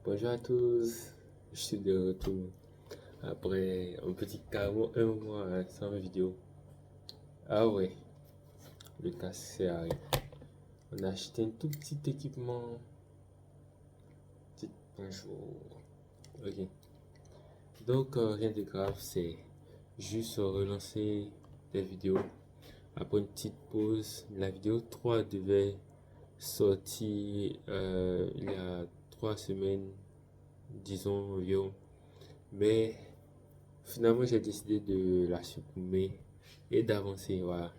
Bonjour à tous, je suis de retour après un petit carrément un mois sans vidéo. Ah ouais, le cas c'est arrivé. On a acheté un tout petit équipement. Bonjour. Ok. Donc rien de grave, c'est juste relancer des vidéos. Après une petite pause, la vidéo 3 devait sortir il y a 3 semaines, disons environ. Mais finalement, j'ai décidé de la supprimer et d'avancer, voilà.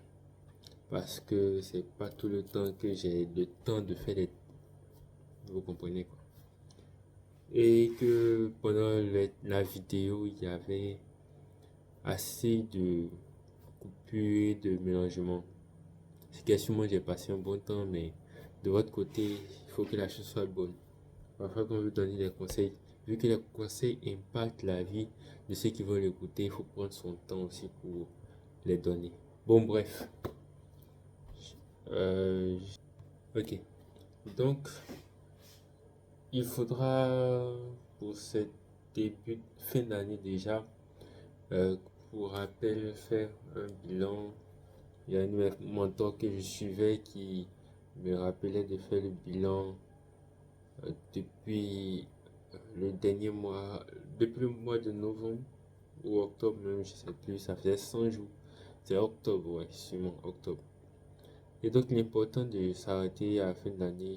Parce que c'est pas tout le temps que j'ai le temps de faire des... Vous comprenez quoi. Et que pendant la vidéo, il y avait assez de coupures, de mélangements. C'est que sûrement j'ai passé un bon temps, mais de votre côté, il faut que la chose soit bonne. Parfois, quand on veut donner des conseils, vu que les conseils impactent la vie de ceux qui vont l'écouter, il faut prendre son temps aussi pour les donner. Bon, bref. Euh, ok. Donc, il faudra pour cette fin d'année déjà, pour rappel, faire un bilan. Il y a un mentor que je suivais qui me rappelait de faire le bilan depuis le dernier mois, depuis le mois de novembre ou octobre même, je sais plus, ça faisait 100 jours. C'est octobre, ouais, sûrement octobre. Et donc l'important de s'arrêter à la fin de l'année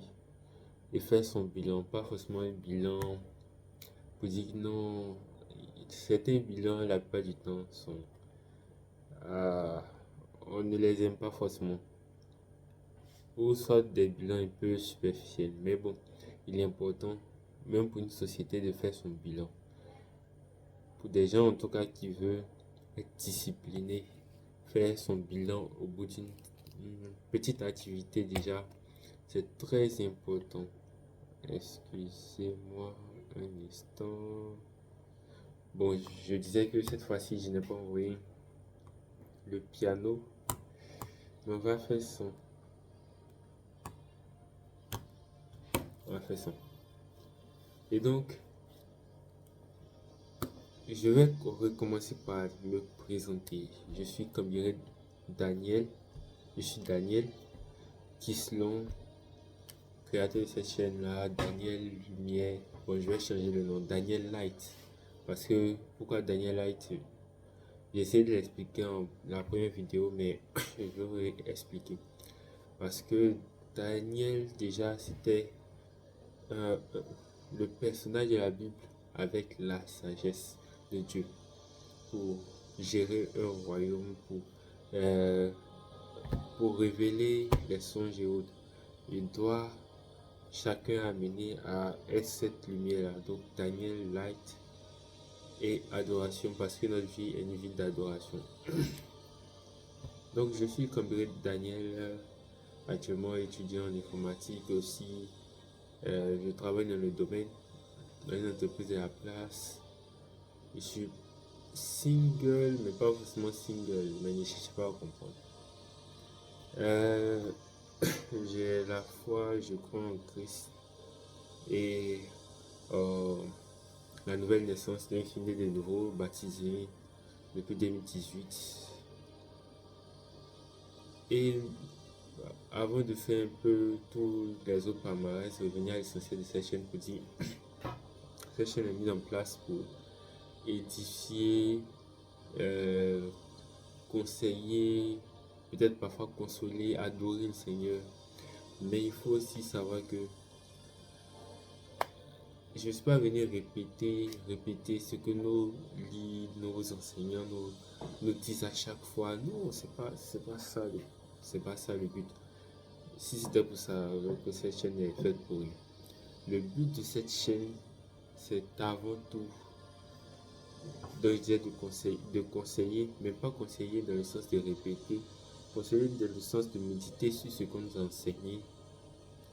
et faire son bilan, pas forcément un bilan pour dire que non, certains bilans la plupart du temps sont, ah, on ne les aime pas forcément, ou soit des bilans un peu superficiels, mais bon, il est important, même pour une société, de faire son bilan. Pour des gens en tout cas qui veulent être disciplinés, faire son bilan au bout d'une petite activité déjà, c'est très important. Excusez-moi un instant. Bon, je disais que cette fois-ci, je n'ai pas envoyé le piano, mais on va faire ça. On va faire ça. Et donc, je vais recommencer par me présenter. Je suis, comme dirait Daniel, je suis Daniel Kislon, créateur de cette chaîne-là, Daniel Lumière. Bon, je vais changer le nom, Daniel Light. Parce que, pourquoi Daniel Light? J'ai essayé de l'expliquer en la première vidéo, mais je vais expliquer. Parce que Daniel, déjà, c'était euh, euh, le personnage de la Bible avec la sagesse de Dieu pour gérer un royaume, euh, pour révéler les songes et autres. Il doit chacun amener à être cette lumière-là. Donc Daniel Light et adoration, parce que notre vie est une vie d'adoration. Donc je suis comme Daniel, actuellement étudiant en informatique aussi. Je travaille dans le domaine, dans une entreprise de la place. Je suis single, mais pas forcément single, mais ne cherchez pas à comprendre. Euh, j'ai la foi, je crois en Christ et euh, la nouvelle naissance d'un fils de nouveau, baptisé depuis 2018. Et avant de faire un peu tous les autres palmarès, revenir à l'essentiel de cette chaîne pour dire cette chaîne est mise en place pour édifier, euh, conseiller, peut-être parfois consoler, adorer le Seigneur. Mais il faut aussi savoir que je ne suis pas venu répéter ce que nos livres, nos enseignants nous disent à chaque fois. Non, c'est pas ça le but. Si c'était pour ça, que cette chaîne est faite pour rien. Le but de cette chaîne, c'est avant tout de conseiller, mais pas conseiller dans le sens de répéter, conseiller dans le sens de méditer sur ce qu'on nous enseigne,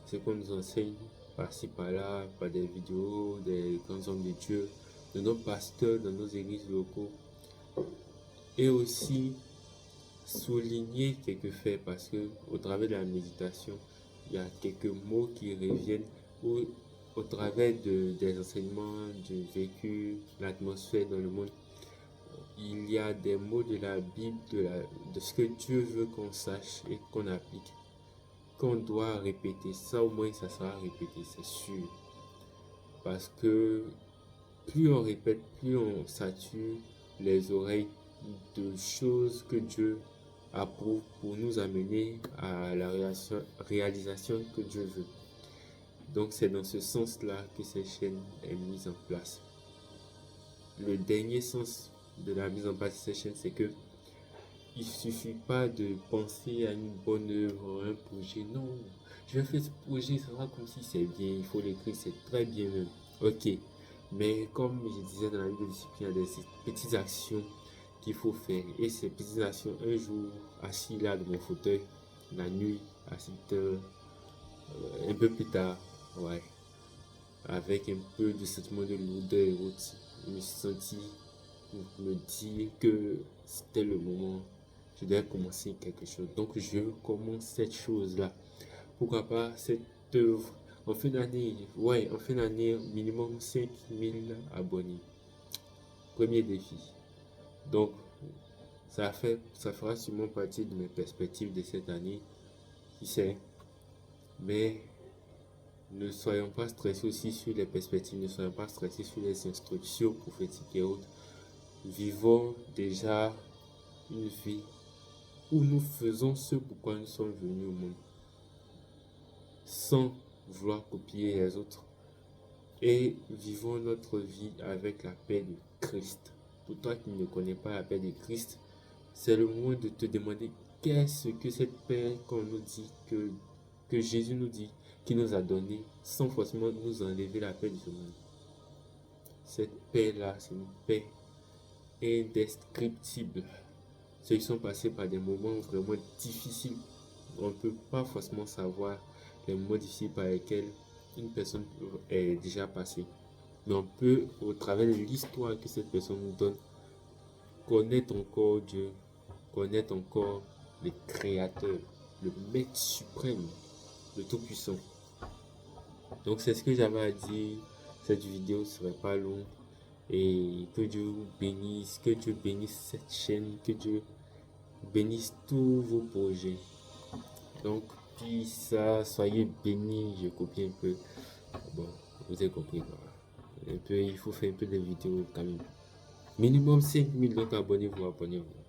ce qu'on nous enseigne par-ci par-là, par des vidéos, des grands hommes de Dieu, de nos pasteurs, de nos églises locaux, et aussi souligner quelques faits parce que au travers de la méditation, il y a quelques mots qui reviennent ou au travers des enseignements, du vécu, l'atmosphère dans le monde, il y a des mots de la Bible, de ce que Dieu veut qu'on sache et qu'on applique, qu'on doit répéter. Ça, au moins, ça sera répété, c'est sûr. Parce que plus on répète, plus on sature les oreilles de choses que Dieu approuve pour nous amener à la réalisation que Dieu veut. Donc c'est dans ce sens-là que cette chaîne est mise en place. Le dernier sens de la mise en place de cette chaîne, c'est que il suffit pas de penser à une bonne œuvre, un projet. Non, je vais faire ce projet, ça sera comme si c'est bien, il faut l'écrire, c'est très bien même. Ok, mais comme je disais dans la vidéo discipline, il y a des petites actions qu'il faut faire. Et ces petites actions, un jour, assis là dans mon fauteuil, la nuit, à 7 heures, un peu plus tard, ouais, avec un peu de sentiment de lourdeur et autres, je me suis senti me dire que c'était le moment, je devais commencer quelque chose. Donc je commence cette chose-là. Pourquoi pas cette œuvre en fin d'année, ouais, en fin d'année, minimum 5000 abonnés. Premier défi. Donc, ça fera sûrement partie de mes perspectives de cette année. Qui sait? Mais ne soyons pas stressés aussi sur les perspectives, ne soyons pas stressés sur les instructions prophétiques et autres. Vivons déjà une vie où nous faisons ce pourquoi nous sommes venus au monde, sans vouloir copier les autres. Et vivons notre vie avec la paix de Christ. Pour toi qui ne connais pas la paix de Christ, c'est le moment de te demander qu'est-ce que cette paix qu'on nous dit, que Jésus nous dit, qui nous a donné, sans forcément nous enlever la paix de ce monde. Cette paix-là, c'est une paix indescriptible. Ceux qui sont passés par des moments vraiment difficiles, on ne peut pas forcément savoir les moments difficiles par lesquels une personne est déjà passée. Mais on peut, au travers de l'histoire que cette personne nous donne, connaître encore Dieu, connaître encore le Créateur, le Maître suprême, le Tout-Puissant. Donc c'est ce que j'avais à dire. Cette vidéo ne serait pas longue. Et que Dieu vous bénisse, que Dieu bénisse cette chaîne, que Dieu bénisse tous vos projets. Donc, puis ça, soyez bénis, je copie un peu. Bon, vous avez compris quoi. Un peu, il faut faire un peu de vidéos quand même. Minimum 5000, donc abonnez-vous, abonnez-vous.